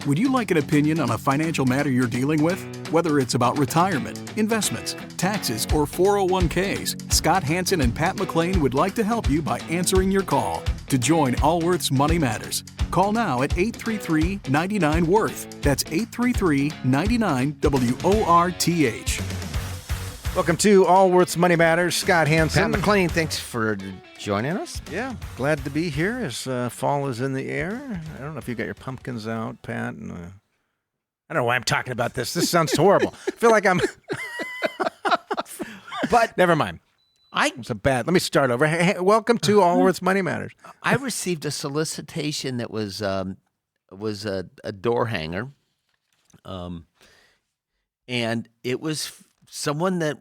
Would you like an opinion on a financial matter you're dealing with? Whether it's about retirement, investments, taxes, or 401ks, Scott Hansen and Pat McClain would like to help you by answering your call. To join Allworth's Money Matters, call now at 833-99-WORTH. That's 833-99-WORTH. Welcome to Allworth's Money Matters. Scott Hansen. Pat McClain, thanks for joining us. Yeah, glad to be here as fall is in the air. I don't know if you got your pumpkins out, Pat. And, I don't know why I'm talking about this. This sounds horrible. I feel like I'm... But never mind. It's a bad... Let me start over. Hey, welcome to Allworth's Money Matters. I received a solicitation that was a door hanger, and it was someone that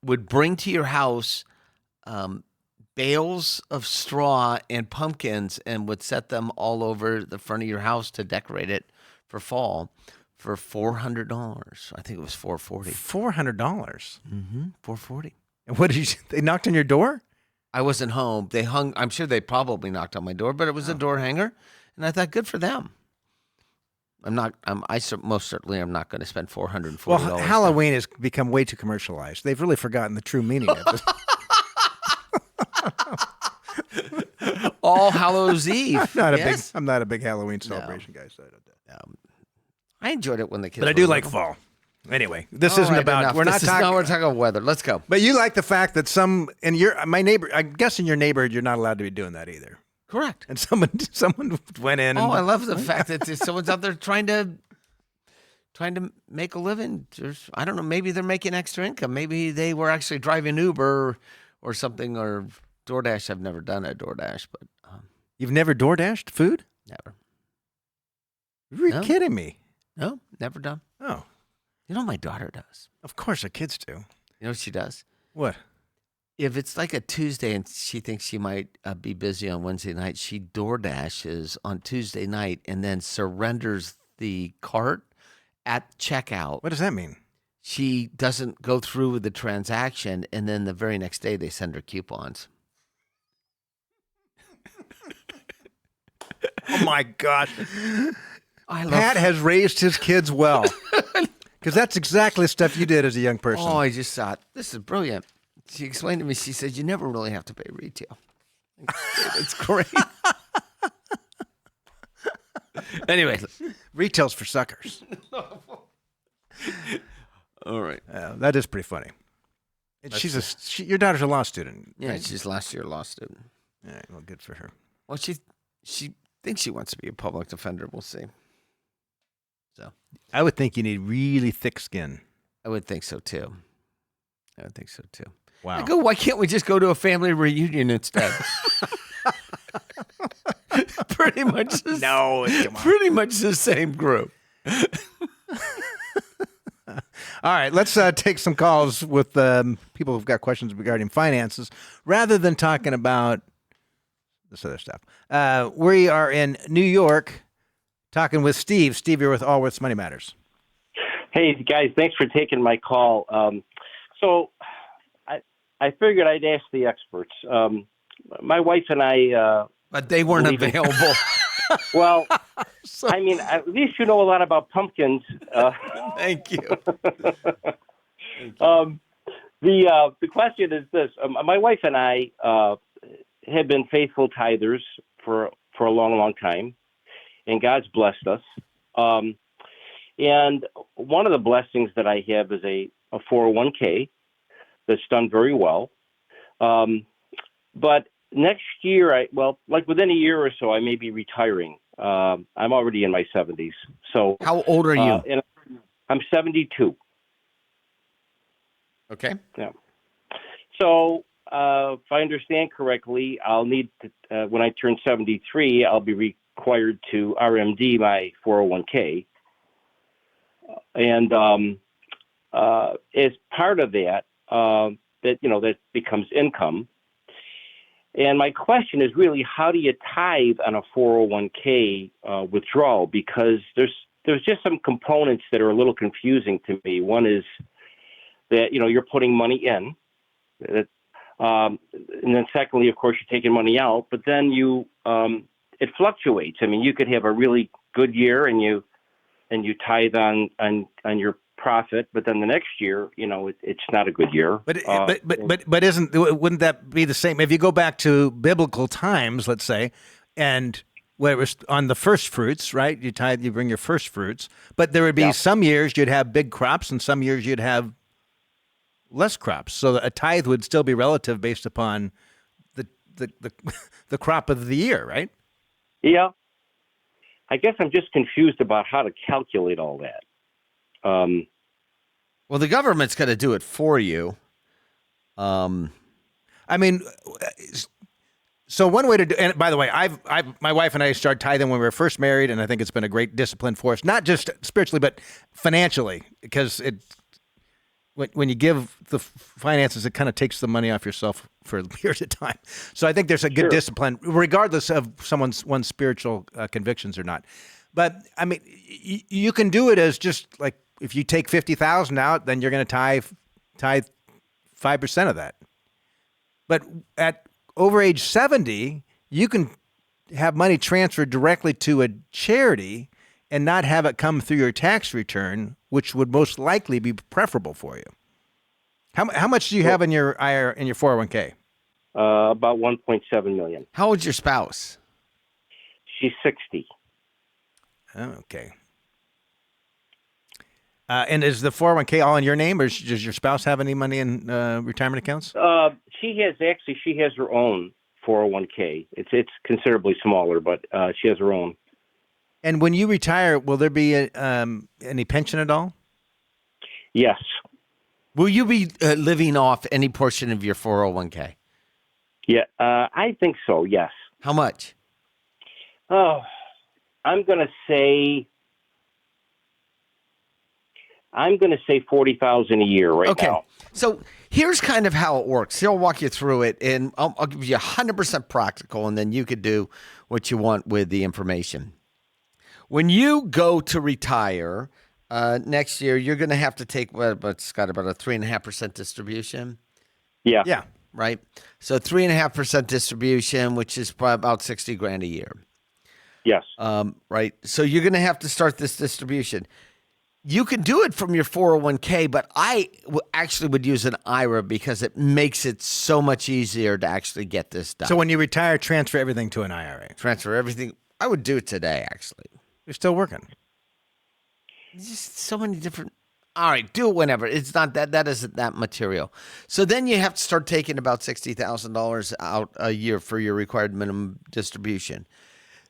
would bring to your house bales of straw and pumpkins and would set them all over the front of your house to decorate it for fall for $400. I think it was $440. $400? Mm-hmm. $440. And what did you... They knocked on your door? I wasn't home. They hung... I'm sure they probably knocked on my door, but it was a door hanger, and I thought, good for them. Most certainly am not going to spend $440. Well, Halloween has become way too commercialized. They've really forgotten the true meaning of it. All Hallows Eve. I'm not a big Halloween celebration guy. So I enjoyed it when the kids. But I do like fall. Anyway, this isn't about. Enough. We're not talking. We're talking about weather. Let's go. But you like the fact that my neighbor. I guess in your neighborhood, you're not allowed to be doing that either. Correct. And someone went in. I love the fact that someone's out there trying to make a living. I don't know. Maybe they're making extra income. Maybe they were actually driving Uber or something, or DoorDash. I've never done a DoorDash, but you've never DoorDashed food? Never. You're kidding me? No, never done. Oh, you know my daughter does. Of course, our kids do. You know what she does? What? If it's like a Tuesday and she thinks she might be busy on Wednesday night, she DoorDashes on Tuesday night and then surrenders the cart at checkout. What does that mean? She doesn't go through with the transaction, and then the very next day they send her coupons. Oh, my gosh. Pat has raised his kids well. Because that's exactly the stuff you did as a young person. Oh, I just thought, this is brilliant. She explained to me, she said, you never really have to pay retail. It's great. Anyway. Retail's for suckers. All right. That is pretty funny. Your daughter's a law student. Yeah, she's last year law student. All right, well, good for her. Well, she thinks she wants to be a public defender. We'll see. So I would think you need really thick skin. I would think so, too. Wow. I go, why can't we just go to a family reunion instead? Pretty much the same group. All right, let's take some calls with people who've got questions regarding finances rather than talking about this other stuff. We are in New York talking with Steve. Steve, you're with Allworth's Money Matters. Hey, guys, thanks for taking my call. So I figured I'd ask the experts. My wife and I... but they weren't available. Well, I mean, at least you know a lot about pumpkins. Thank you. The question is this. My wife and I have been faithful tithers for a long, long time, and God's blessed us. And one of the blessings that I have is a 401k that's done very well. But next year, within a year or so, I may be retiring. I'm already in my 70s. So how old are you? And I'm 72. Okay. Yeah. So if I understand correctly, I'll need to, when I turn 73, I'll be required to RMD my 401k. And as part of that, that becomes income. And my question is really, how do you tithe on a 401k withdrawal? Because there's just some components that are a little confusing to me. One is that, you're putting money in. And then secondly, of course, you're taking money out. But then it fluctuates. I mean, you could have a really good year and you tithe on your profit, but then the next year, it's not a good year. But wouldn't that be the same if you go back to biblical times, let's say, and where it was on the first fruits, right? You tithe, you bring your first fruits, but there would be some years you'd have big crops and some years you'd have less crops. So a tithe would still be relative based upon the crop of the year, right? Yeah. I guess I'm just confused about how to calculate all that. Well, the government's going to do it for you. I mean, so one way to do, and by the way, my wife and I started tithing when we were first married, and I think it's been a great discipline for us, not just spiritually, but financially, because when you give the finances, it kind of takes the money off yourself for a period of time. So I think there's a good discipline, regardless of one's spiritual convictions or not. But I mean, you can do it as just like if you take 50,000 out, then you're going to tithe 5% of that. But at over age 70, you can have money transferred directly to a charity and not have it come through your tax return, which would most likely be preferable for you. How much do you have in your IRA, in your 401k? About 1.7 million. How old's your spouse? She's 60. Okay. And is the 401k all in your name, or does your spouse have any money in retirement accounts? She has her own 401k. It's considerably smaller, but she has her own. And when you retire, will there be any pension at all? Yes. Will you be living off any portion of your 401k? Yeah, I think so. Yes. How much? Oh, I'm going to say $40,000 a year now. Okay. So here's kind of how it works. He'll walk you through it, and I'll give you 100% practical, and then you could do what you want with the information. When you go to retire next year, you're going to have to take it's got about a 3.5% distribution. Yeah. Yeah. Right. So 3.5% distribution, which is probably about $60,000 a year. Yes. Right. So you're going to have to start this distribution. You can do it from your 401k, but I actually would use an IRA because it makes it so much easier to actually get this done. So when you retire, transfer everything to an IRA. Transfer everything. I would do it today, actually. You're still working. Just so many different. All right, do it whenever. It's not that isn't that material. So then you have to start taking about $60,000 out a year for your required minimum distribution.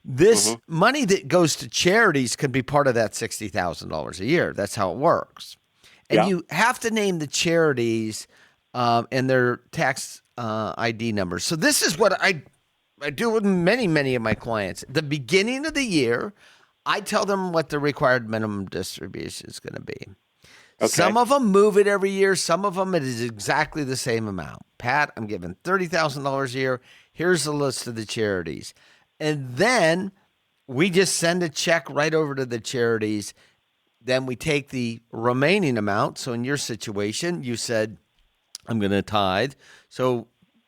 This money that goes to charities can be part of that $60,000 a year. That's how it works. And you have to name the charities and their tax ID numbers. So this is what I do with many of my clients. At the beginning of the year, I tell them what the required minimum distribution is going to be. Okay. Some of them move it every year. Some of them it is exactly the same amount. Pat, I'm giving $30,000 a year. Here's the list of the charities. And then we just send a check right over to the charities. Then we take the remaining amount. So in your situation, you said, I'm going to tithe. So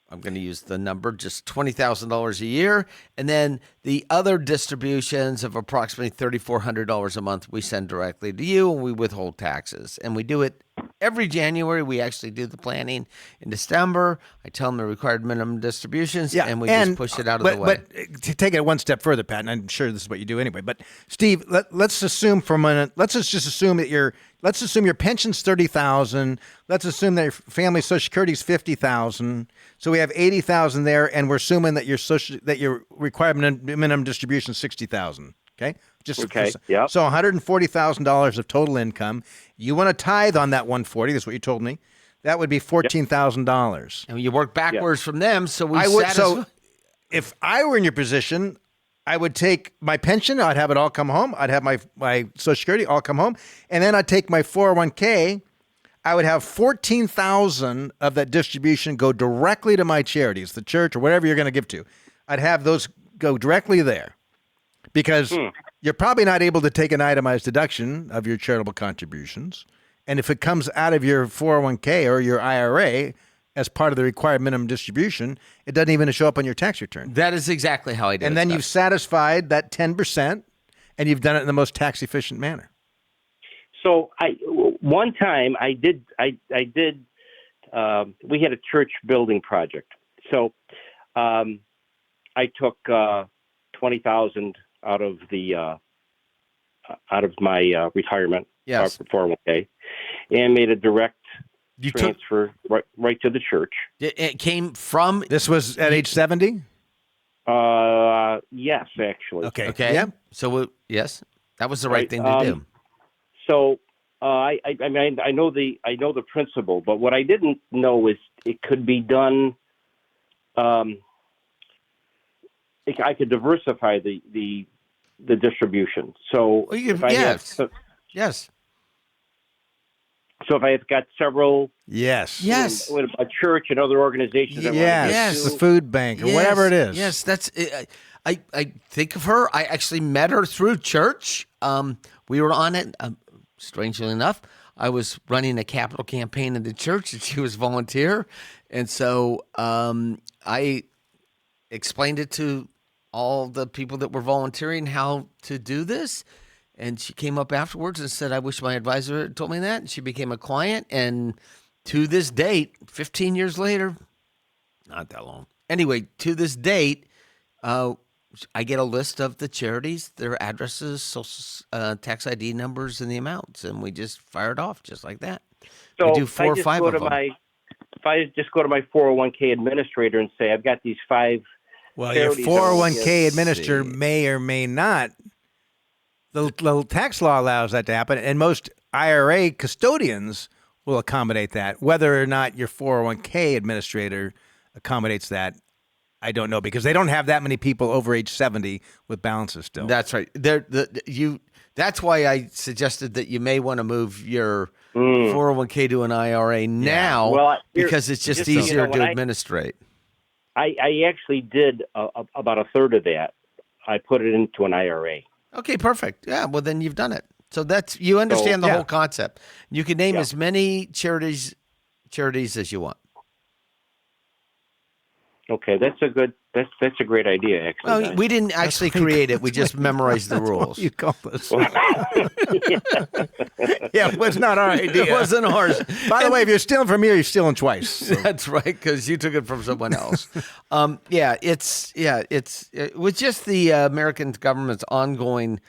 I'm going to use the number, just $20,000 a year. And then the other distributions of approximately $3,400 a month, we send directly to you, and we withhold taxes. And we do it every January. We actually do the planning in December. I tell them the required minimum distributions, and we just push it out of the way. But to take it one step further, Pat, and I'm sure this is what you do anyway, but Steve, let's assume for a minute, let's just assume that your pension's $30,000. Let's assume that your family Social Security is $50,000. So we have $80,000 there, and we're assuming that your required minimum distribution is $60,000. Okay. Yeah. So $140,000 of total income. You want to tithe on that $140,000. That's what you told me. That would be $14,000. And you work backwards from them. So So if I were in your position, I would take my pension. I'd have it all come home. I'd have my Social Security all come home. And then I'd take my 401k. I would have $14,000 of that distribution go directly to my charities, the church or whatever you're going to give to. I'd have those go directly there because you're probably not able to take an itemized deduction of your charitable contributions. And if it comes out of your 401k or your IRA as part of the required minimum distribution, it doesn't even show up on your tax return. That is exactly how I do it. And then you've satisfied that 10%, and you've done it in the most tax efficient manner. So one time I did. We had a church building project. So I took $20,000 out of my retirement Yes. 401k, and made a direct You transfer right to the church. It came from. This was at age 70? Yes, actually. Okay. Okay. Yep. So yes, that was the right thing to do. So I mean I know the principle, but what I didn't know is it could be done. I could diversify the distribution. So if I have, Yes. so if I've got several, Yes. Yes. with a church and other organizations, I want to Yes. do, The food bank or whatever it is. Yes, that's. I think of her. I actually met her through church. We were on it. Strangely enough, I was running a capital campaign in the church, and she was volunteer, and so I explained it to all the people that were volunteering how to do this. And she came up afterwards and said, I wish my advisor had told me that. And she became a client. And to this date, 15 years later, not that long. Anyway, to this date, I get a list of the charities, their addresses, social tax ID numbers, and the amounts. And we just fire it off just like that. So we do 4 or 5 of them. If I just go to my 401k administrator and say, I've got these 5 Well, your charities 401k administrator may or may not. The tax law allows that to happen, and most IRA custodians will accommodate that. Whether or not your 401k administrator accommodates that, I don't know, because they don't have that many people over age 70 with balances still. That's right. That's why I suggested that you may want to move your 401k to an IRA now, Well, because it's just so you know, easier when to I- administrate. I actually did about a third of that. I put it into an IRA. Okay, perfect. Yeah, well then you've done it. So that's you understand the yeah. whole concept. You can name as many charities as you want. Okay, that's a great idea, actually. Well, guys. we didn't actually create it. We just memorized the rules. You call this? Yeah, it was not our idea. It wasn't ours. By the way, if you're stealing from me, you're stealing twice. So. That's right, because you took it from someone else. It was just the American government's ongoing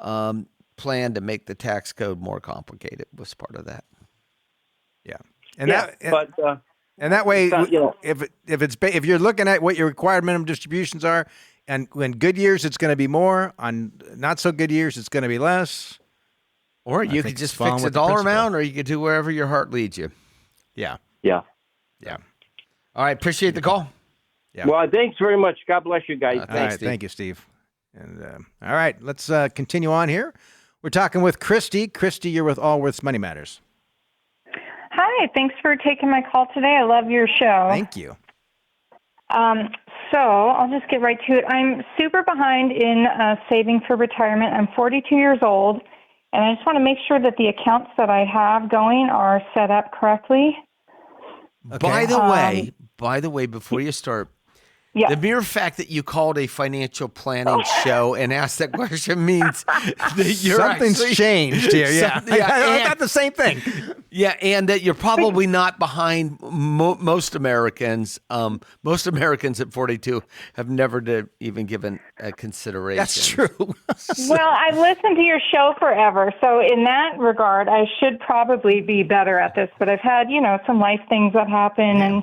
plan to make the tax code more complicated was part of that. Yeah, and that way, not, you know, if you're looking at what your required minimum distributions are, and when good years it's going to be more, on not so good years it's going to be less. Or you think could it's just following fix a with the dollar principle. amount, or you could do wherever your heart leads you. Yeah. Yeah. All right, appreciate the call. Yeah. Well, thanks very much. God bless you guys. All Thanks, right, Steve. thank you, Steve. And all right, let's continue on here. We're talking with Christy. Christy, you're with Allworth's Money Matters. Hi, thanks for taking my call today. I love your show. Thank you. So I'll just get right to it. I'm super behind in saving for retirement. I'm 42 years old, and I just want to make sure that the accounts that I have going are set up correctly. Okay. By the way, before you start, Yeah. the mere fact that you called a financial planning show and asked that question means that you're Something's actually changed here. Yeah, I and- thought the same thing. Yeah, and that you're probably not behind most Americans. Most Americans at 42 have never even given a consideration. That's true. Well, I've listened to your show forever, so in that regard, I should probably be better at this. But I've had, some life things that happen, and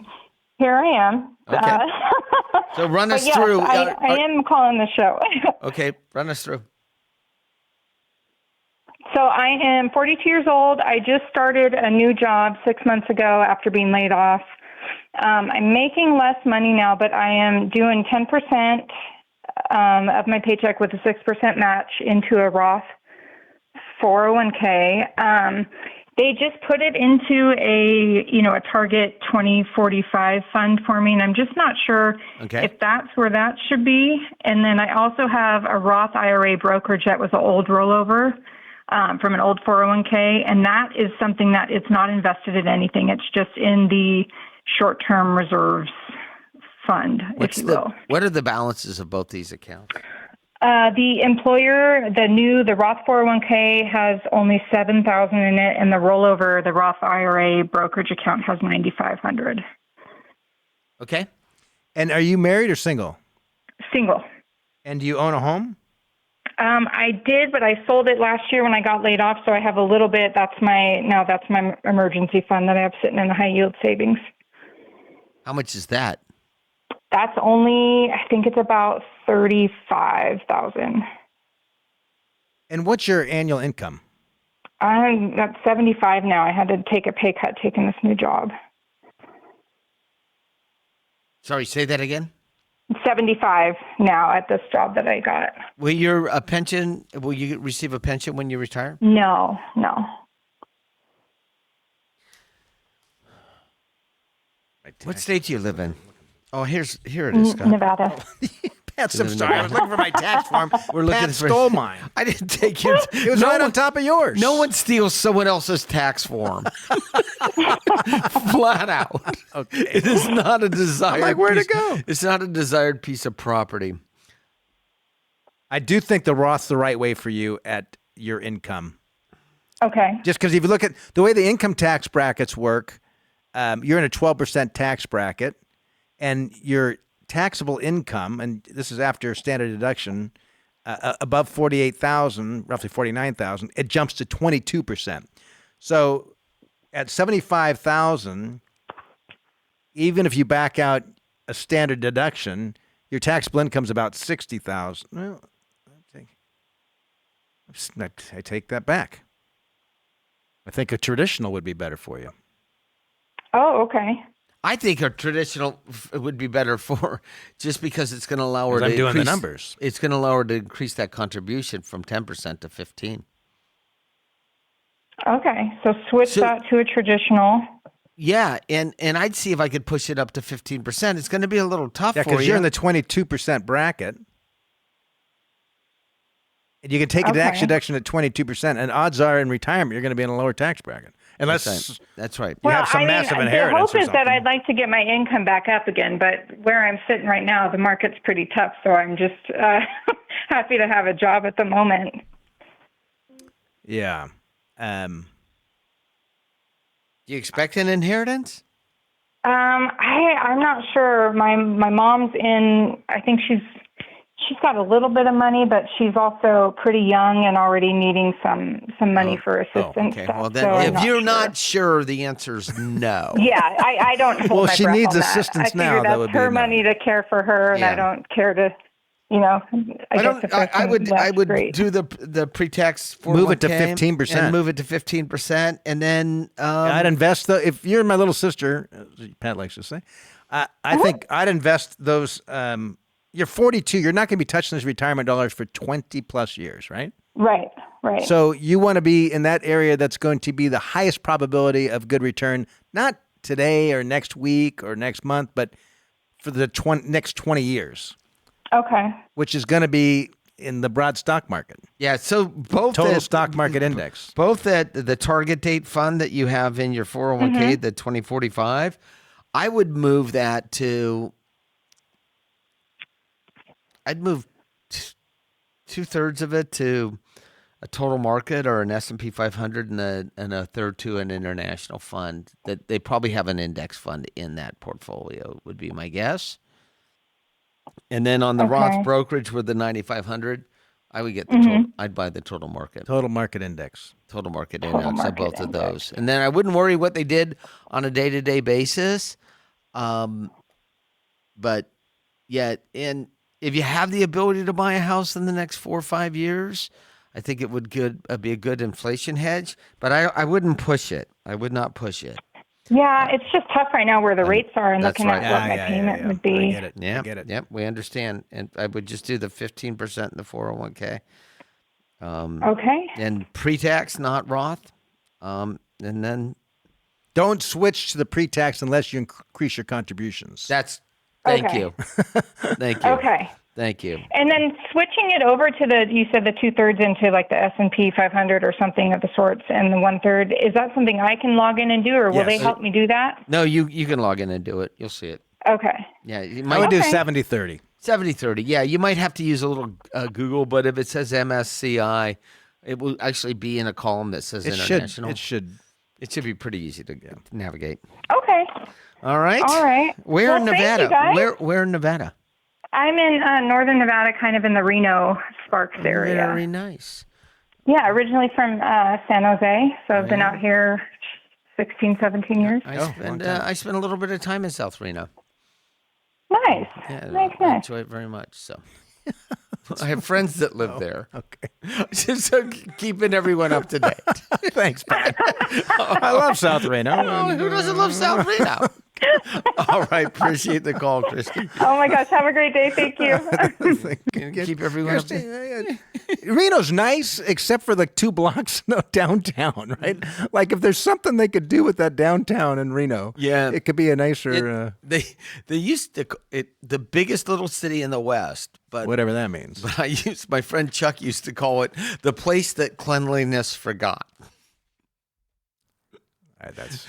here I am. Okay. So run us But yes, through. I am calling the show. Okay, run us through. So I am 42 years old. I just started a new job 6 months ago after being laid off. I'm making less money now, but I am doing 10% of my paycheck with a 6% match into a Roth 401k. They just put it into a Target 2045 fund for me, and I'm just not sure if that's where that should be. And then I also have a Roth IRA brokerage that was an old rollover from an old 401k, and that is something that it's not invested in anything. It's just in the short-term reserves fund, if you will. What are the balances of both these accounts? The employer, the Roth 401k has only $7,000 in it, and the rollover, the Roth IRA brokerage account has $9,500. Okay. And are you married or single? Single. And do you own a home? I did, but I sold it last year when I got laid off, so I have a little bit. That's my emergency fund that I have sitting in the high yield savings. How much is that? That's only, I think it's about $35,000. And what's your annual income? I'm at 75 now. I had to take a pay cut taking this new job. Sorry, say that again. 75 now at this job that I got. Will you receive a pension when you retire? No. What state do you live in? Oh, here it is, Scott. Nevada. Pat, I'm sorry. I was looking for my tax form. Pat stole mine. I didn't take it. It was right on top of yours. No one steals someone else's tax form. Flat out. Okay. It is not a desired. I'm like, where'd it go? It's not a desired piece of property. I do think the Roth's the right way for you at your income. Okay. Just because if you look at the way the income tax brackets work, you're in a 12% tax bracket, and your taxable income, and this is after standard deduction, above 48,000, roughly 49,000, it jumps to 22%. So at 75,000, even if you back out a standard deduction, your taxable income's about 60,000. Well, I take that back. I think a traditional would be better for you. Oh, okay. I think a traditional would be better for, just because it's going to allow her to I'm doing increase, the numbers. It's going to allow her to increase that contribution from 10% to 15%. Okay, so switch that to a traditional. Yeah, and I'd see if I could push it up to 15%. It's going to be a little tough for you. because you're in the 22% bracket. And you can take a tax deduction at 22%, and odds are in retirement you're going to be in a lower tax bracket. Unless that's right. You have some massive inheritance. The hope is that I'd like to get my income back up again, but where I'm sitting right now, the market's pretty tough, so I'm just happy to have a job at the moment. Yeah. Do you expect an inheritance? I'm not sure. My mom's in. I think she's got a little bit of money, but she's also pretty young and already needing some money for assistance. Okay. Stuff, Well, then, so if you're not sure, the answer is no. Yeah, I don't. Hold well, my she breath needs on assistance that. now. That would be her money to care for her, and I don't care to. I would great. do the pre-tax 401k, move it to 15%, and move it to 15%, and then I'd invest. If you're my little sister, as Pat likes to say, I think I'd invest those. You're 42. You're not going to be touching those retirement dollars for 20 plus years, right? Right. So you want to be in that area that's going to be the highest probability of good return, not today or next week or next month, but for the next 20 years. Okay. Which is going to be in the broad stock market. Yeah, so both total stock market index. Both at the target date fund that you have in your 401k, the 2045, I would move that to. I'd move 2/3 of it to a total market or an S&P 500 and a third to an international fund. That they probably have an index fund in that portfolio would be my guess. And then on the Roth brokerage with the 9,500, I would get the total. I'd buy the total market. Total market index. Total market index of both of those. And then I wouldn't worry what they did on a day-to-day basis. But yet, if you have the ability to buy a house in the next 4 or 5 years, I think it would be a good inflation hedge. But I wouldn't push it. I would not push it. Yeah, it's just tough right now where the rates are and looking at what my payment would be. I get it. Yeah, I get it. Yep, we understand. And I would just do the 15% in the 401k. Okay. And pre-tax, not Roth. And then don't switch to the pre-tax unless you increase your contributions. Thank you. Thank you. Okay. Thank you. And then switching it over to you said the 2/3 into like the S&P 500 or something of the sorts, and the 1/3, is that something I can log in and do, or will they help me do that? No, you can log in and do it. You'll see it. Okay. Yeah, I would do 70-30. 70-30. Yeah, you might have to use a little Google, but if it says MSCI, it will actually be in a column that says international. It should be pretty easy to navigate. Okay. All right. All right. Where in Nevada? Thank you, guys. Where in Nevada? I'm in northern Nevada, kind of in the Reno, Sparks area. Very nice. Yeah, originally from San Jose, so I've been out here 16, 17 years. I spent a little bit of time in South Reno. Nice. Yeah, nice. I enjoy it very much. So I have friends that live there. Okay. Just keeping everyone up to date. Thanks, Pat. I love South Reno. Oh, who doesn't love South Reno? All right. Appreciate the call, Christy. Oh, my gosh. Have a great day. Thank you. Keep everyone up to Christy, Reno's nice, except for the 2 blocks downtown, right? Like if there's something they could do with that downtown in Reno, it could be a nicer. They used to the biggest little city in the West, but whatever that means. But my friend Chuck used to call it the place that cleanliness forgot. That's.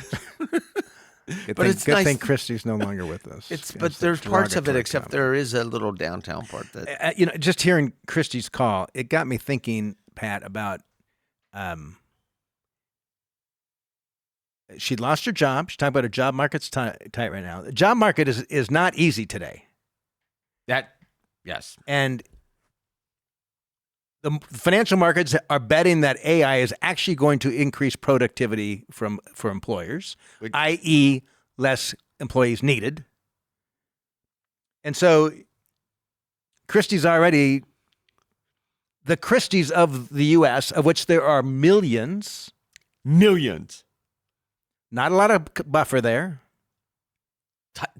Good thing Christy's no longer with us. But there's parts of it, except there is a little downtown part that just hearing Christy's call, it got me thinking, Pat, about she'd lost her job. She's talking about her job market's tight right now. The job market is not easy today. Yes, and the financial markets are betting that AI is actually going to increase productivity for employers, i.e., less employees needed. And so Christie's already the Christies of the U.S., of which there are millions. Millions. Not a lot of buffer there.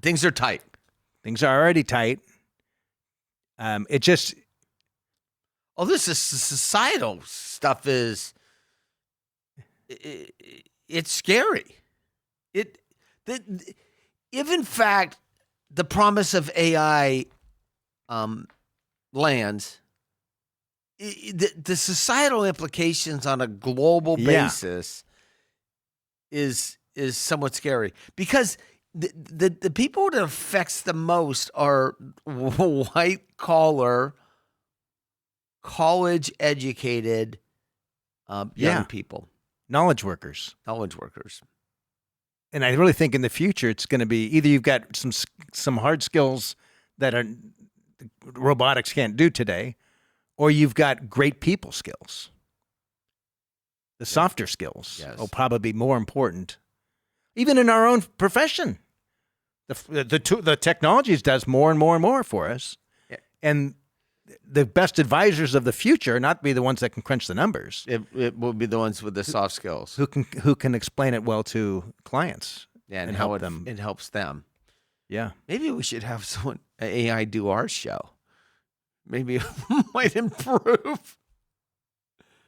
Things are tight. Things are already tight. It just... Oh, this is societal stuff it's scary. If in fact the promise of AI lands, the societal implications on a global basis is somewhat scary, because the people that affects the most are white collar, college educated young people, knowledge workers. And I really think in the future it's going to be either you've got some hard skills that robotics can't do today, or you've got great people skills. The softer skills will probably be more important, even in our own profession. The technologies does more and more and more for us, and the best advisors of the future not be the ones that can crunch the numbers. It will be the ones with the soft skills who can explain it well to clients. Yeah, and how it helps them. Yeah, maybe we should have someone AI do our show. Maybe it might improve.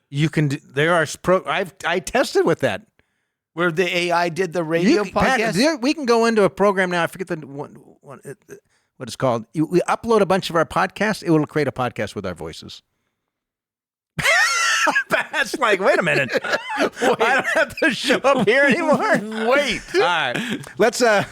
You can. I tested with that. Where the AI did the radio podcast. Pat, we can go into a program now. I forget what it's called. We upload a bunch of our podcasts. It will create a podcast with our voices. That's like, wait a minute. I don't have to show up here anymore. Wait. All right. Let's. I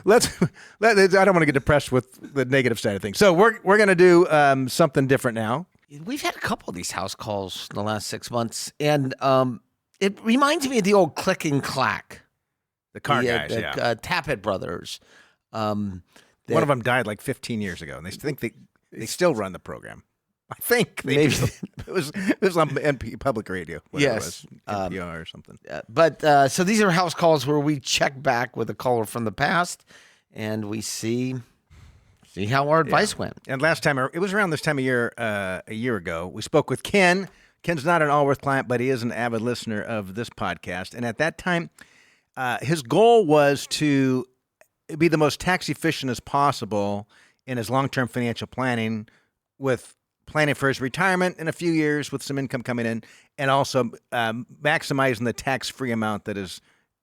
don't want to get depressed with the negative side of things. So we're going to do something different now. We've had a couple of these house calls in the last 6 months, and it reminds me of the old Click and Clack. The car guys, Tappet brothers. One of them died like 15 years ago, and they think they still run the program. I think maybe it was on public radio. Yes, it was, NPR or something. But so these are house calls where we check back with a caller from the past, and we see how our advice went. And last time, it was around this time of year, a year ago, we spoke with Ken. Ken's not an Allworth client, but he is an avid listener of this podcast. And at that time, his goal was to be the most tax efficient as possible in his long-term financial planning, with planning for his retirement in a few years with some income coming in, and also maximizing the tax-free amount that his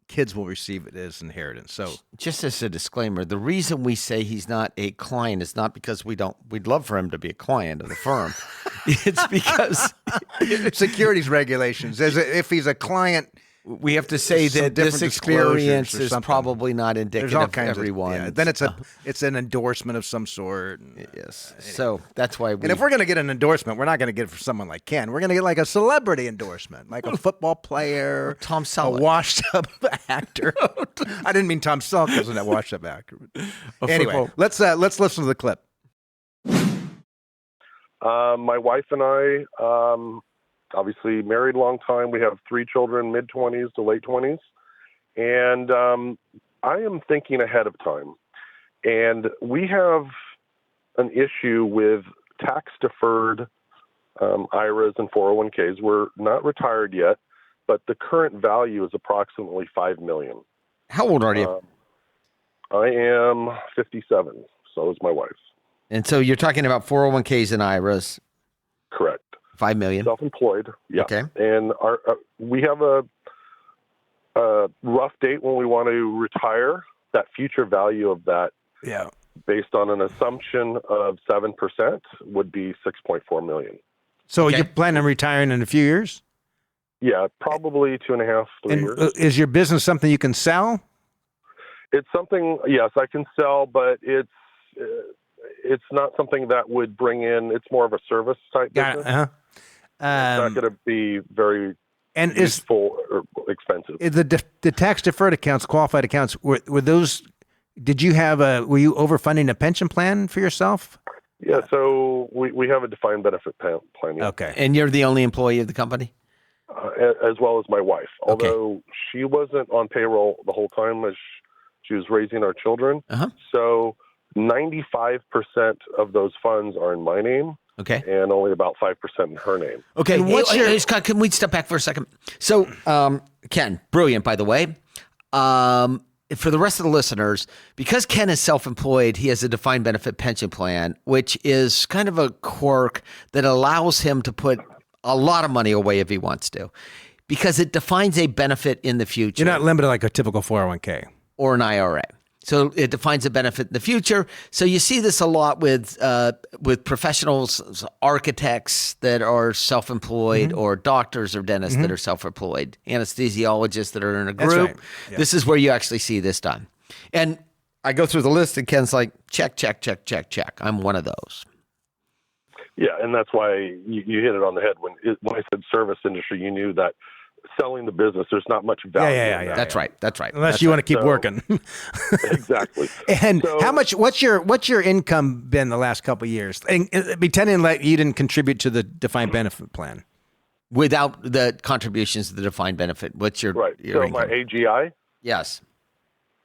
kids will receive as inheritance. So, just as a disclaimer, the reason we say he's not a client is not because we'd love for him to be a client of the firm. It's because securities regulations. As if he's a client, we have to say some that this different disclosures experience or is something. probably not indicative There's all of kinds everyone. of, then it's an endorsement of some sort. Yes. So that's why And if we're going to get an endorsement, we're not going to get it for someone like Ken. We're going to get like a celebrity endorsement, like a football player, Tom a Selleck. washed-up actor. I didn't mean Tom Selleck wasn't a washed-up actor. Anyway, let's listen to the clip. My wife and I, obviously married a long time. We have 3 children, mid-20s to late 20s. And I am thinking ahead of time. And we have an issue with tax-deferred IRAs and 401ks. We're not retired yet, but the current value is approximately $5 million. How old are you? I am 57. So is my wife. And so you're talking about 401ks and IRAs. Correct. $5 million. Self-employed. Yeah. Okay. And we have a rough date when we want to retire. That future value of that, based on an assumption of 7%, would be $6.4 million. So you're planning on retiring in a few years? Yeah, probably 2.5, 3 years. Is your business something you can sell? It's something, yes, I can sell, but it's not something that would bring in. It's more of a service type business. Uh-huh. It's not going to be very useful or expensive. The tax deferred accounts, qualified accounts, were those? Were you overfunding a pension plan for yourself? Yeah, so we have a defined benefit plan. Yeah. Okay, and you're the only employee of the company, as well as my wife. Although she wasn't on payroll the whole time as she was raising our children. Uh-huh. So 95% of those funds are in my name. Okay. And only about 5% in her name. Okay. Hey, Scott, can we step back for a second? So, Ken, brilliant, by the way. For the rest of the listeners, because Ken is self-employed, he has a defined benefit pension plan, which is kind of a quirk that allows him to put a lot of money away if he wants to, because it defines a benefit in the future. You're not limited like a typical 401k. Or an IRA. So it defines a benefit in the future. So you see this a lot with professionals, architects that are self-employed, or doctors or dentists that are self-employed, anesthesiologists that are in a group. That's right. Yeah. This is where you actually see this done. And I go through the list, and Ken's like, check, check, check, check, check. I'm one of those. Yeah, and that's why you hit it on the head. When I said service industry, you knew that selling the business, there's not much value. Yeah. That's right. Unless you want to keep working. Exactly. And how much? What's your income been the last couple of years? And pretending like you didn't contribute to the defined benefit plan. Without the contributions to the defined benefit, what's your so income? My AGI? Yes.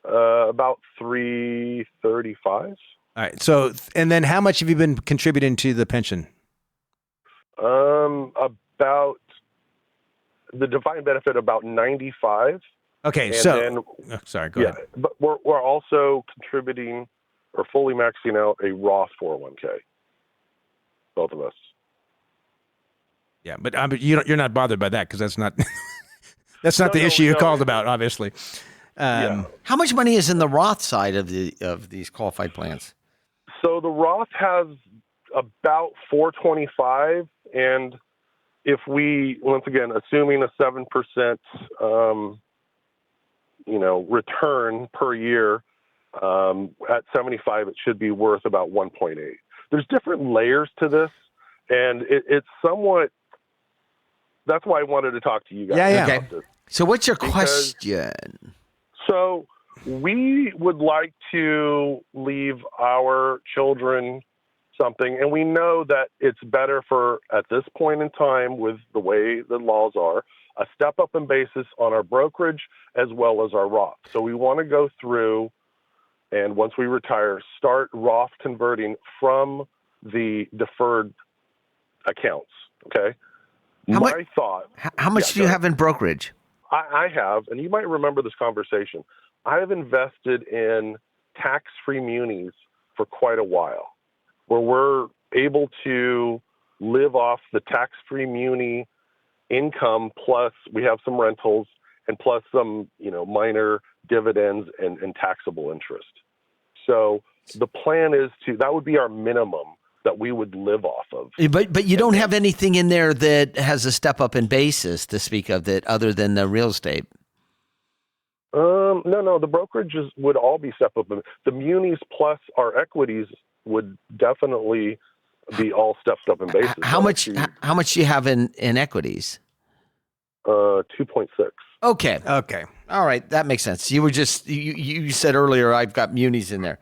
About 335. All right. So, and then how much have you been contributing to the pension? About the defined benefit, about 95. Okay, and so sorry, go ahead. But we're also contributing or fully maxing out a Roth 401k. Both of us. Yeah, but you're not bothered by that because that's not the issue you called about, obviously. How much money is in the Roth side of these qualified plans? So the Roth has about 425, and if we, once again, assuming a 7%, return per year, at 75, it should be worth about 1.8. There's different layers to this, and it's somewhat. That's why I wanted to talk to you guys. Yeah. Okay. So what's your question? So we would like to leave our children something, and we know that it's better for, at this point in time, with the way the laws are, a step up in basis on our brokerage as well as our Roth. So we want to go through, and once we retire, start Roth converting from the deferred accounts. Okay. How much do you have in brokerage? I have, and you might remember this conversation. I have invested in tax-free munis for quite a while, where we're able to live off the tax-free muni income, plus we have some rentals, and plus some, minor dividends and taxable interest. So the plan is that would be our minimum. that we would live off of. But you don't have anything in there that has a step up in basis to speak of that other than the real estate. No, the brokerages would all be step up. The munis plus our equities would definitely be all stepped up in basis. How much do you have in equities? 2.6. Okay. All right, that makes sense. You were just you said earlier I've got munis in there.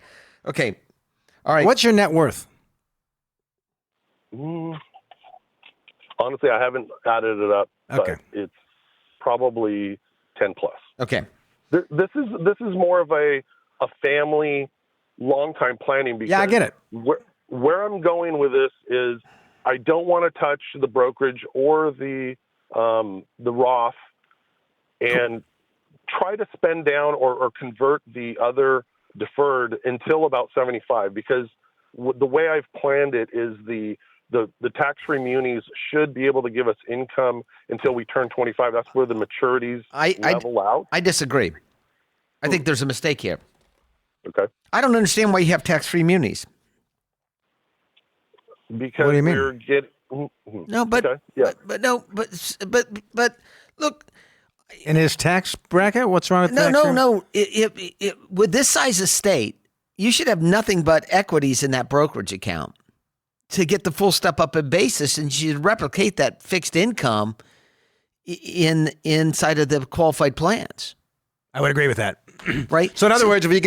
Okay. All right. What's your net worth? Honestly, I haven't added it up, Okay. but it's probably 10 plus. Okay. This is more of a family long time planning. Because Yeah, I get it. Where I'm going with this is I don't want to touch the brokerage or the Roth and try to spend down or convert the other deferred until about 75, because the way I've planned it is the tax-free munis should be able to give us income until we turn 25. That's where the maturities level out. I disagree. I think there's a mistake here. Okay. I don't understand why you have tax-free munis. Because what do you mean? we're getting No, but okay. Yeah. but look. In his tax bracket, what's wrong with that? No. With this size estate, you should have nothing but equities in that brokerage account to get the full step up in basis, and you should replicate that fixed income inside of the qualified plans. I would agree with that. Right. So in other words, if you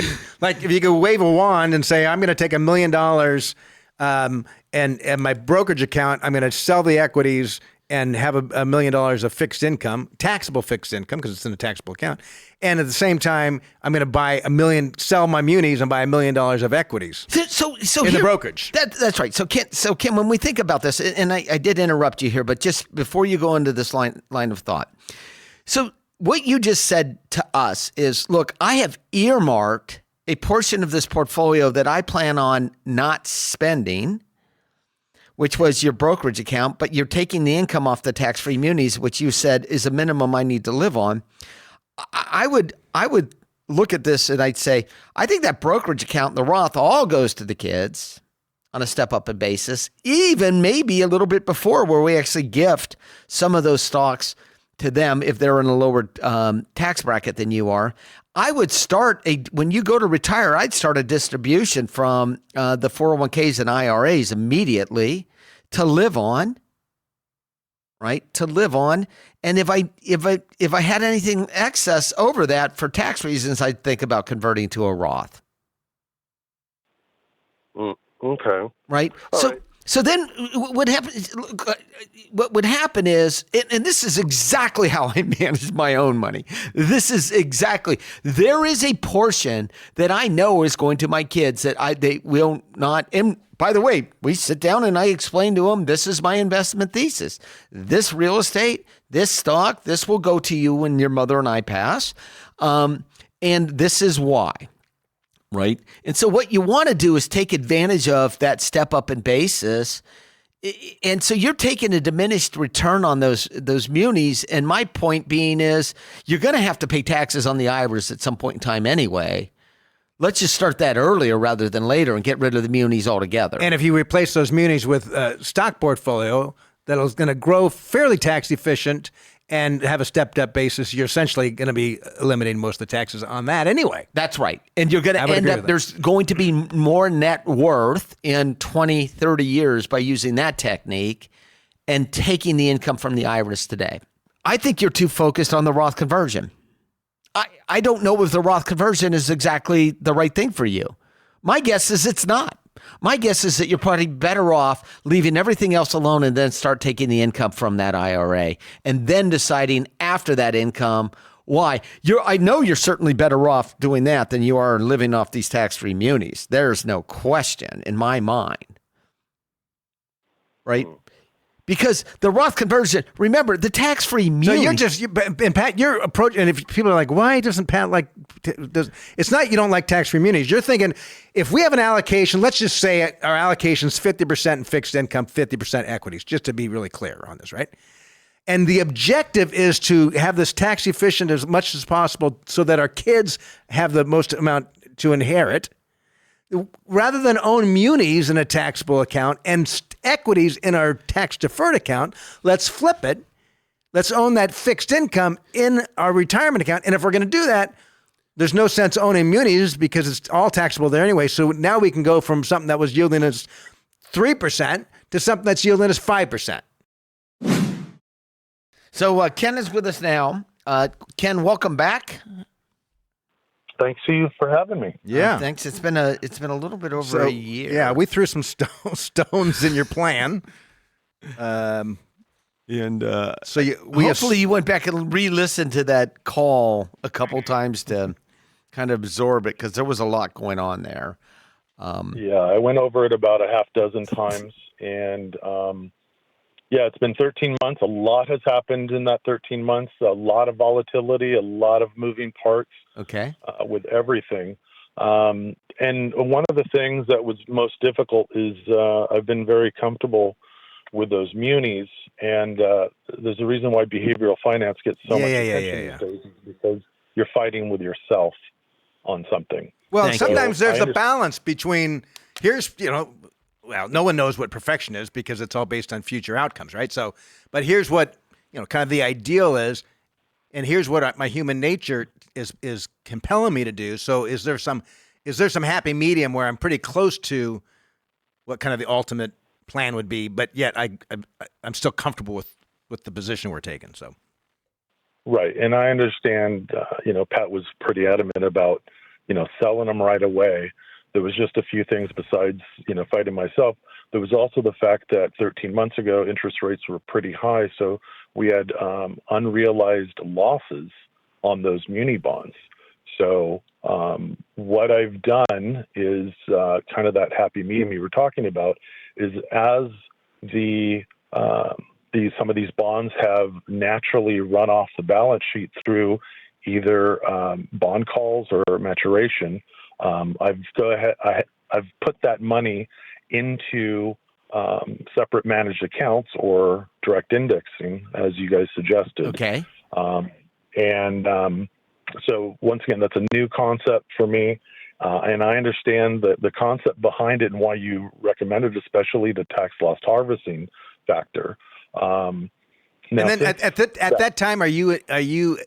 could wave a wand and say, I'm going to take $1 million, and my brokerage account, I'm going to sell the equities and have $1 million of fixed income, taxable fixed income, because it's in a taxable account. And at the same time, I'm going to sell my munis and buy $1 million of equities. So in the brokerage. That's right. So Kim, when we think about this, and I did interrupt you here, but just before you go into this line of thought. So what you just said to us is, look, I have earmarked a portion of this portfolio that I plan on not spending, which was your brokerage account, but you're taking the income off the tax-free munis, which you said is a minimum I need to live on. I would look at this and I'd say, I think that brokerage account, the Roth, all goes to the kids on a step-up basis, even maybe a little bit before, where we actually gift some of those stocks to them if they're in a lower tax bracket than you are. I would when you go to retire, I'd start a distribution from the 401ks and IRAs immediately to live on, right? To live on. And if I had anything excess over that for tax reasons, I'd think about converting to a Roth. Okay. Right. So then what would happen is, and this is exactly how I manage my own money. There is a portion that I know is going to my kids that they will not. And by the way, we sit down and I explain to them, this is my investment thesis. This real estate, this stock, this will go to you when your mother and I pass. And this is why. Right. And so what you want to do is take advantage of that step up in basis. And so you're taking a diminished return on those munis. And my point being is you're going to have to pay taxes on the IRAs at some point in time anyway. Let's just start that earlier rather than later and get rid of the munis altogether. And if you replace those munis with a stock portfolio that's going to grow fairly tax efficient and have a stepped-up basis, you're essentially going to be eliminating most of the taxes on that anyway. That's right. And you're going to end up, there's going to be more net worth in 20, 30 years by using that technique and taking the income from the IRAs today. I think you're too focused on the Roth conversion. I don't know if the Roth conversion is exactly the right thing for you. My guess is it's not. My guess is that you're probably better off leaving everything else alone and then start taking the income from that IRA and then deciding after that income why. I know you're certainly better off doing that than you are living off these tax-free munis. There's no question in my mind. Right? Because the Roth conversion, remember, the tax-free muni. So Pat, your approach, and if people are like, why doesn't Pat like, it's not you don't like tax-free munis. You're thinking, if we have an allocation, let's just say our allocation is 50% in fixed income, 50% equities, just to be really clear on this, right? And the objective is to have this tax efficient as much as possible so that our kids have the most amount to inherit. rather than own munis in a taxable account and equities in our tax deferred account, let's flip it. Let's own that fixed income in our retirement account. And if we're going to do that, there's no sense owning munis because it's all taxable there anyway. So now we can go from something that was yielding us 3% to something that's yielding us 5%. So Ken is with us now. Ken, welcome back. Thanks to you for having me. Yeah. Thanks. It's been a little bit over a year. Yeah, we threw some stones in your plan. So hopefully you went back and re-listened to that call a couple times to kind of absorb it, because there was a lot going on there. Yeah, I went over it about a half dozen times, and it's been 13 months. A lot has happened in that 13 months. A lot of volatility, a lot of moving parts. Okay. With everything. And one of the things that was most difficult is I've been very comfortable with those munis, and there's a reason why behavioral finance gets so much attention these days, is because you're fighting with yourself on something. Well, sometimes there's a balance between no one knows what perfection is because it's all based on future outcomes, right? So, but here's what, kind of the ideal is, and here's what my human nature is compelling me to do. So is there some happy medium where I'm pretty close to what kind of the ultimate plan would be, but yet I'm still comfortable with the position we're taking. So. Right. And I understand, Pat was pretty adamant about, selling them right away. There was just a few things besides, fighting myself. There was also the fact that 13 months ago, interest rates were pretty high. So we had unrealized losses on those muni bonds. So what I've done is kind of that happy medium you were talking about is as some of these bonds have naturally run off the balance sheet through either bond calls or maturation, I've put that money into separate managed accounts or direct indexing, as you guys suggested. Okay. So once again, that's a new concept for me. And I understand the concept behind it and why you recommended, especially the tax loss harvesting factor. And then at that time, are you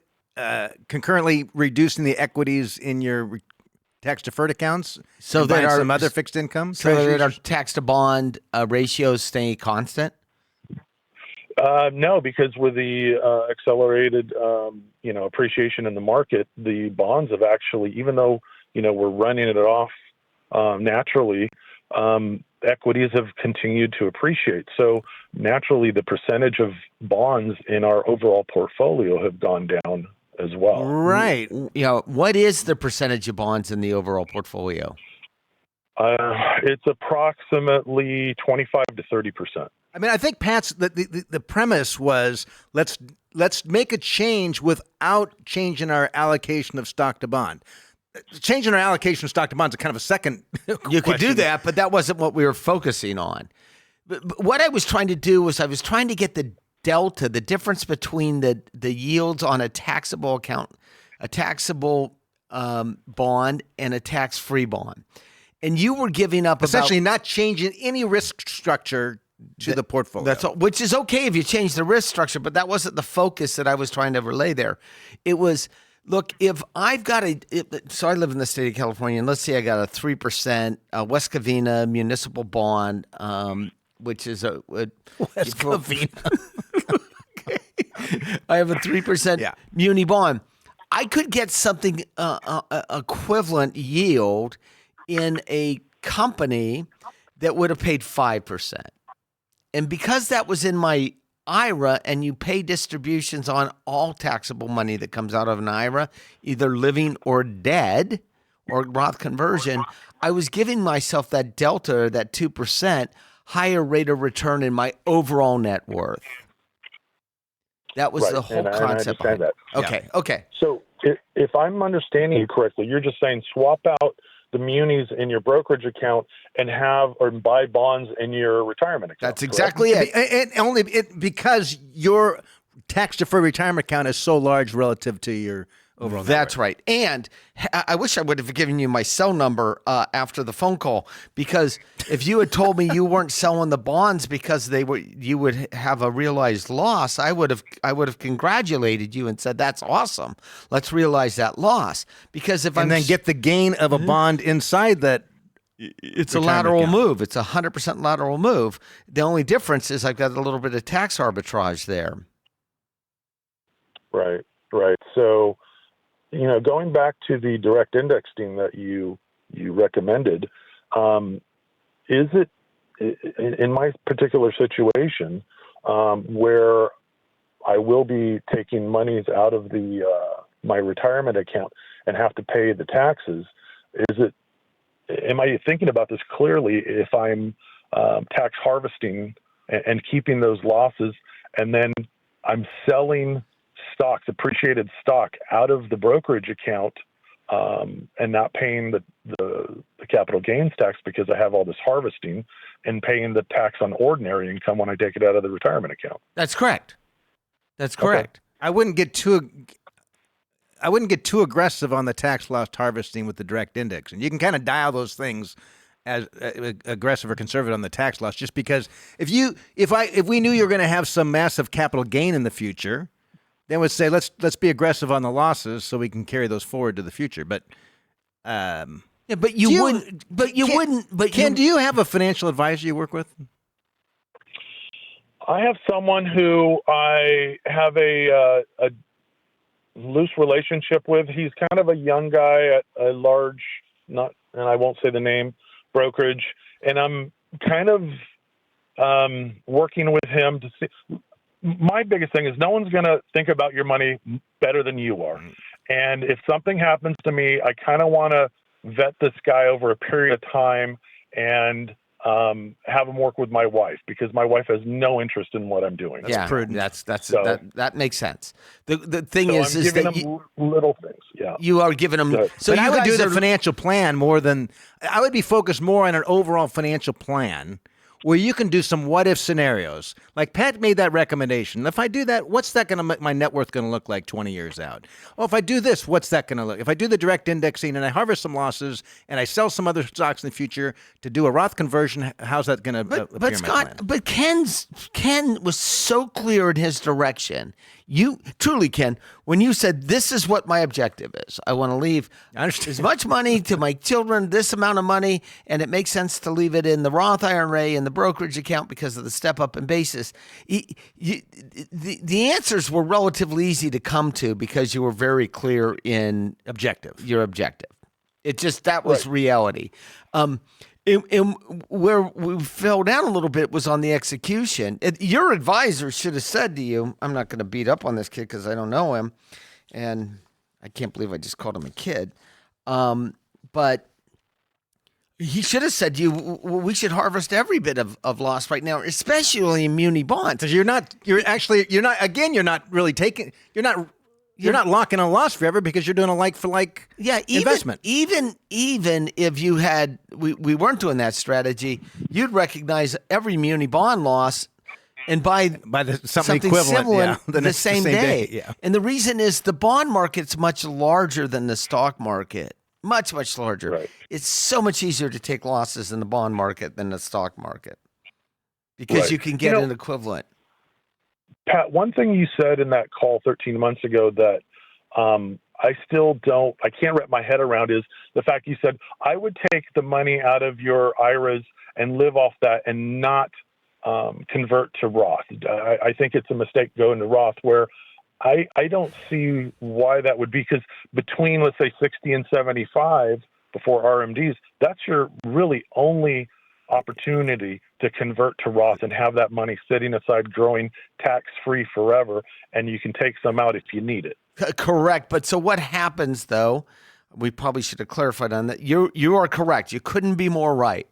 concurrently reducing the equities in your tax deferred accounts? So that are some other fixed income? So that our tax to bond ratios stay constant? No, because with the accelerated, appreciation in the market, the bonds have actually, even though, we're running it off naturally, equities have continued to appreciate. So naturally, the percentage of bonds in our overall portfolio have gone down as well. Right. What is the percentage of bonds in the overall portfolio? It's approximately 25 to 30%. I mean, I think Pat's the premise was let's make a change without changing our allocation of stock to bond. Changing our allocation of stock to bonds is kind of a second. You could do that, but that wasn't what we were focusing on. But what I was trying to do was I was trying to get the delta, the difference between the yields on a taxable account, a taxable bond, and a tax-free bond. And you were giving up essentially not changing any risk structure to the portfolio. That's all, which is okay if you change the risk structure, but that wasn't the focus that I was trying to relay there. It was, look, if I've got so I live in the state of California, and let's say I got a 3% West Covina municipal bond, which is a West Covina. Okay. I have a 3% muni bond. I could get something equivalent yield in a company that would have paid 5%. And because that was in my IRA, and you pay distributions on all taxable money that comes out of an IRA, either living or dead or Roth conversion, I was giving myself that delta, that 2% higher rate of return in my overall net worth. That was the whole concept. I understand that. Okay. So if I'm understanding you correctly, you're just saying swap out the munis in your brokerage account and buy bonds in your retirement account. That's exactly it. Because your tax deferred retirement account is so large relative to your over on That's right. And I wish I would have given you my cell number after the phone call, because if you had told me you weren't selling the bonds because you would have a realized loss, I would have congratulated you and said, that's awesome. Let's realize that loss. Because if and then get the gain of a bond inside that. It's a lateral move. It's 100% lateral move. The only difference is I've got a little bit of tax arbitrage there. Right. So, going back to the direct indexing that you recommended, is it in my particular situation where I will be taking monies out of my retirement account and have to pay the taxes? Am I thinking about this clearly? If I'm tax harvesting and keeping those losses, and then I'm selling stock, depreciated stock, out of the brokerage account, and not paying the capital gains tax because I have all this harvesting, and paying the tax on ordinary income when I take it out of the retirement account. That's correct. Okay. I wouldn't get too aggressive on the tax loss harvesting with the direct index, and you can kind of dial those things as aggressive or conservative on the tax loss. Just because if we knew you were going to have some massive capital gain in the future, then we'd say let's be aggressive on the losses so we can carry those forward to the future. But Ken, do you have a financial advisor you work with? I have someone who I have a loose relationship with. He's kind of a young guy at a large, and I won't say the name, brokerage, and I'm kind of working with him to see. My biggest thing is no one's going to think about your money better than you are. And if something happens to me, I kind of want to vet this guy over a period of time and have him work with my wife, because my wife has no interest in what I'm doing. That's prudent. That makes sense. The thing is that little things. Yeah, you are giving them. So I would do the financial plan more than I would be focused more on an overall financial plan, where you can do some what-if scenarios. Like Pat made that recommendation. If I do that, what's that going to make my net worth going to look like 20 years out? Oh, if I do this, what's that going to look? If I do the direct indexing and I harvest some losses and I sell some other stocks in the future to do a Roth conversion, how's that going to appear in my plan? But Ken was so clear in his direction. You truly, Ken, when you said, this is what my objective is, I want to leave as much money to my children, this amount of money, and it makes sense to leave it in the Roth IRA and the brokerage account because of the step up in basis. The answers were relatively easy to come to because you were very clear in your objective. It just, that was reality. And where we fell down a little bit was on the execution. Your advisor should have said to you, I'm not going to beat up on this kid because I don't know him, and I can't believe I just called him a kid. But he should have said to you, we should harvest every bit of loss right now, especially in muni bonds. Because you're not locking a loss forever because you're doing a like-for-like investment. Even if you had, we weren't doing that strategy, you'd recognize every muni bond loss and buy something similar the same day. Yeah. And the reason is the bond market's much larger than the stock market. Much, much larger. Right. It's so much easier to take losses in the bond market than the stock market because you can get an equivalent. Pat, one thing you said in that call 13 months ago that I can't wrap my head around is the fact you said, I would take the money out of your IRAs and live off that and not convert to Roth. I think it's a mistake going to Roth, where I don't see why that would be, because between, let's say, 60 and 75 before RMDs, that's your really only opportunity to convert to Roth and have that money sitting aside, growing tax-free forever, and you can take some out if you need it. Correct. But so what happens, though, we probably should have clarified on that. You are correct. You couldn't be more right.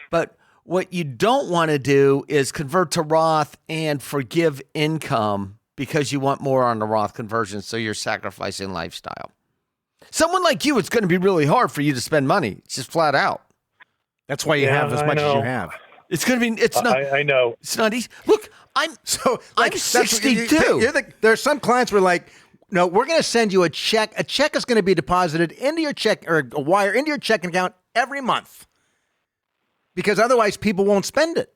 But what you don't want to do is convert to Roth and forgive income because you want more on the Roth conversion, so you're sacrificing lifestyle. Someone like you, it's going to be really hard for you to spend money. It's just flat out. That's why you have as much as you have. It's going to be. It's not. I know. It's not easy. Look, I'm 62. There are some clients who are like, No, we're going to send you a check. A check is going to be deposited into your check or a wire into your checking account every month because otherwise people won't spend it.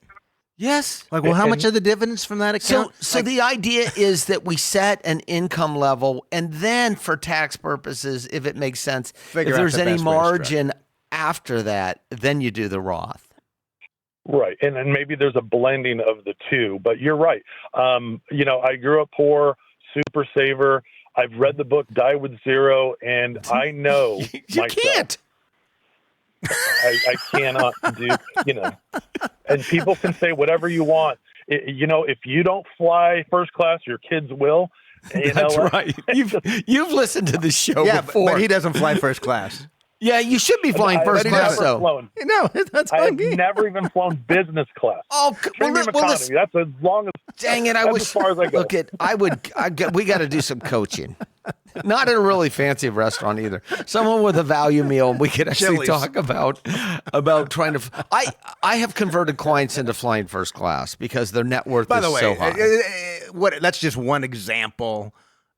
Yes. Like, well, how much are the dividends from that account? So the idea is that we set an income level, and then for tax purposes, if it makes sense, if there's any margin after that, then you do the Roth. Right. And then maybe there's a blending of the two, but you're right. I grew up poor, super saver. I've read the book Die with Zero, and I know you can't. I cannot do, and people can say whatever you want. If you don't fly first class, your kids will. That's right. You've listened to the show before. But he doesn't fly first class. Yeah, you should be flying first class, though. No, that's I've never even flown business class. Oh, premium economy. That's as long as. Dang it! As far as I go. Look, we got to do some coaching. Not in a really fancy restaurant either. Someone with a value meal, we could actually talk about trying to. I have converted clients into flying first class because their net worth is so high. That's just one example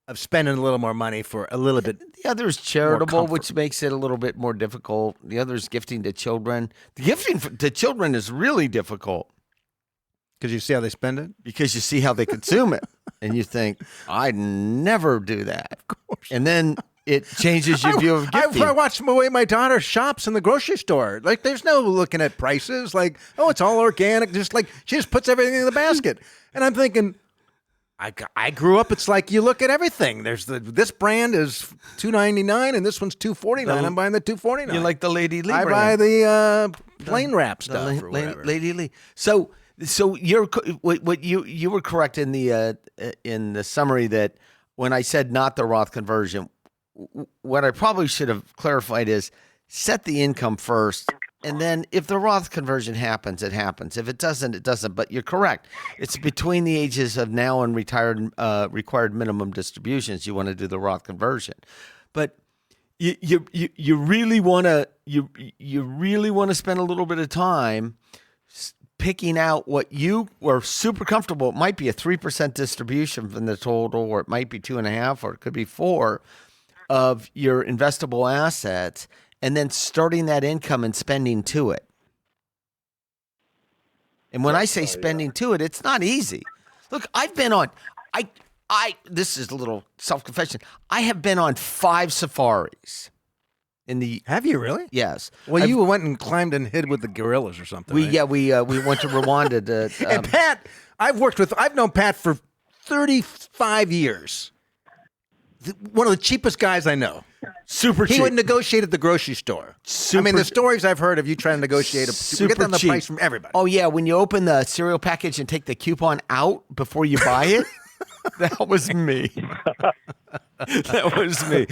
of spending a little more money for a little bit. The other is charitable, which makes it a little bit more difficult. The other is gifting to children. The gifting to children is really difficult. Because you see how they spend it? Because you see how they consume it. And you think, I'd never do that. Of course. And then it changes your view of gifting. I watch the way my daughter shops in the grocery store. Like, there's no looking at prices. Like, oh, it's all organic. Just like, she just puts everything in the basket. And I'm thinking, I grew up, it's like you look at everything. There's this brand is $2.99 and this one's $2.49. I'm buying the $2.49. You like the Lady Lee brand. I buy the plain wrap stuff or whatever. Lady Lee. So you're what you were correct in the summary that when I said not the Roth conversion, what I probably should have clarified is set the income first. And then if the Roth conversion happens, it happens. If it doesn't, it doesn't. But you're correct. It's between the ages of now and required minimum distributions. You want to do the Roth conversion, but you really want to spend a little bit of time picking out what you were super comfortable. It might be a 3% distribution from the total, or it might be 2.5%, or it could be 4% of your investable assets. And then starting that income and spending to it. And when I say spending to it, it's not easy. Look, I've been on, this is a little self-confession. I have been on 5 safaris. Have you really? Yes. Well, you went and climbed and hid with the gorillas or something. We went to Rwanda. And Pat, I've known Pat for 35 years. One of the cheapest guys I know. Super cheap. He would negotiate at the grocery store. The stories I've heard of you trying to negotiate, you get the price from everybody. Oh, yeah. When you open the cereal package and take the coupon out before you buy it, that was me. That was me.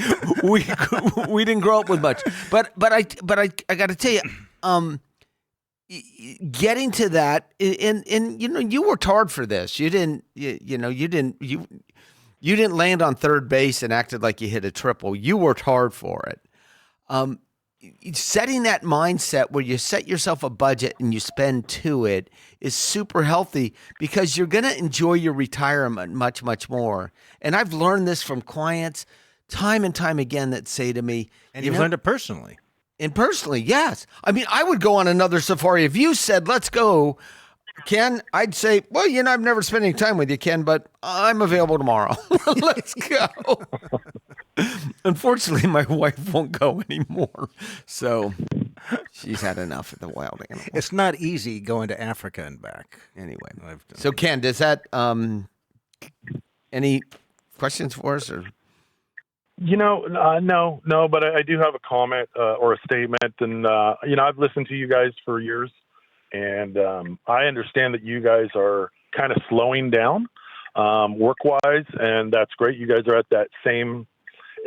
We didn't grow up with much. But I got to tell you, getting to that, and you worked hard for this. You didn't land on third base and acted like you hit a triple. You worked hard for it. Setting that mindset where you set yourself a budget and you spend to it is super healthy because you're going to enjoy your retirement much, much more. And I've learned this from clients time and time again that say to me. And you've learned it personally. And personally, yes. I mean, I would go on another safari. If you said, let's go, Ken, I'd say, well, I've never spent any time with you, Ken, but I'm available tomorrow. Let's go. Unfortunately, my wife won't go anymore. So she's had enough of the wild animals. It's not easy going to Africa and back. Anyway. So, Ken, does that, any questions for us? Or? No, but I do have a comment or a statement. And, I've listened to you guys for years. And I understand that you guys are kind of slowing down work-wise, and that's great. You guys are at that same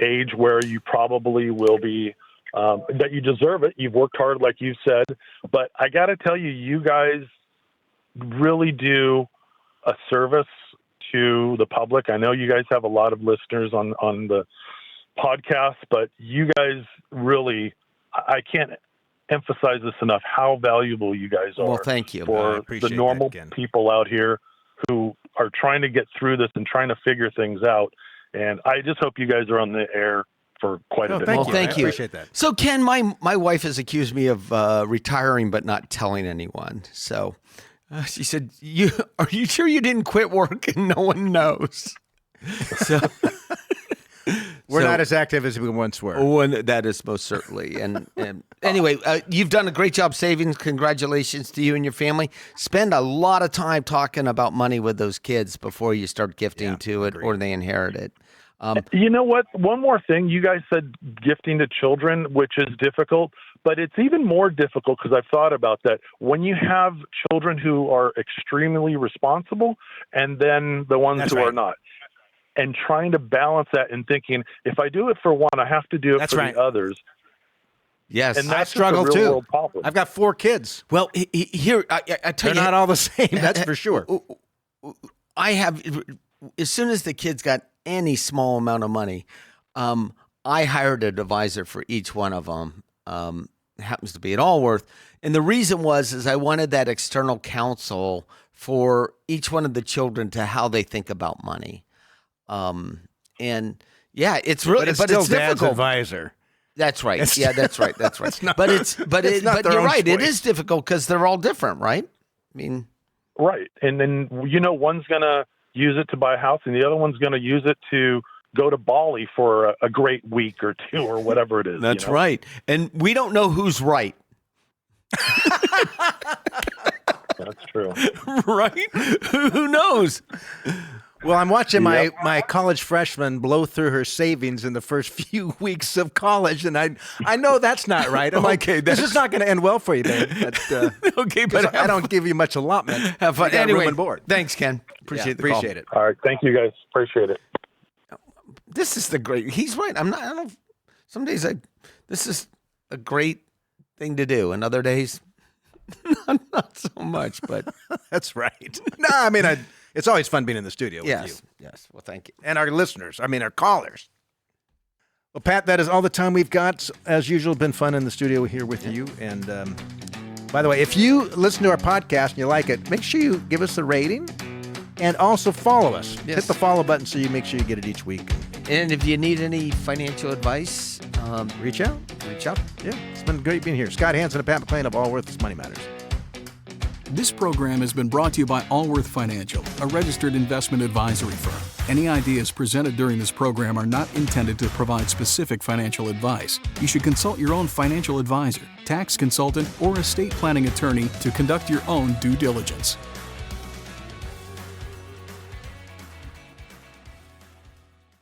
age where you probably will be, that you deserve it. You've worked hard, like you said. But I got to tell you, you guys really do a service to the public. I know you guys have a lot of listeners on the podcast, but you guys really, I can't emphasize this enough, how valuable you guys are. Well, thank you. For the normal people out here who are trying to get through this and trying to figure things out. And I just hope you guys are on the air for quite a bit. Thank Well, you. thank I you. appreciate that. So, Ken, my wife has accused me of retiring but not telling anyone. So she said, are you sure you didn't quit work and no one knows? So We're not as active as we once were. That is most certainly. And anyway, you've done a great job saving. Congratulations to you and your family. Spend a lot of time talking about money with those kids before you start gifting to it or they inherit it. You know what? One more thing. You guys said gifting to children, which is difficult, but it's even more difficult because I've thought about that. When you have children who are extremely responsible and then the ones who are not. And trying to balance that and thinking, if I do it for one, I have to do it for the others. Yes, and I that's struggle just a real too. world problem. I've got 4 kids. Well, here, I tell you. They're not all the same, that's for sure. I have, as soon as the kids got any small amount of money, I hired an advisor for each one of them. Happens to be at Allworth. And the reason is I wanted that external counsel for each one of the children to how they think about money. And yeah, it's really, but it's difficult. Dad's advisor. That's right. That's right. That's right. not but their you're own right. It choice. is difficult because they're all different, right? I mean, Right. And then, one's going to use it to buy a house and the other one's going to use it to go to Bali for a great week or 2 or whatever it is. that's right. And we don't know who's right. That's true. Right? Who knows? Well, I'm watching my college freshman blow through her savings in the first few weeks of college, and I know that's not right. I'm like, this is not going to end well for you, babe. But, Okay, but I don't give you much allotment. have fun. You got room Anyway, and board. thanks, Ken. Appreciate Appreciate it. All right. Thank you, guys. Appreciate it. This is he's right. I don't, some days this is a great thing to do, and other days, not so much, but That's right. No, I mean, it's always fun being in the studio with you. Yes. Well, thank you. And our listeners, our callers. Well, Pat, that is all the time we've got. As usual, been fun in the studio here with you. And by the way, if you listen to our podcast and you like it, make sure you give us a rating and also follow us. Yes. Hit the follow button so you make sure you get it each week. And if you need any financial advice, Reach out. Yeah, it's been great being here. Scott Hansen and Pat McLean of Allworth's Money Matters. This program has been brought to you by Allworth Financial, a registered investment advisory firm. Any ideas presented during this program are not intended to provide specific financial advice. You should consult your own financial advisor, tax consultant, or estate planning attorney to conduct your own due diligence.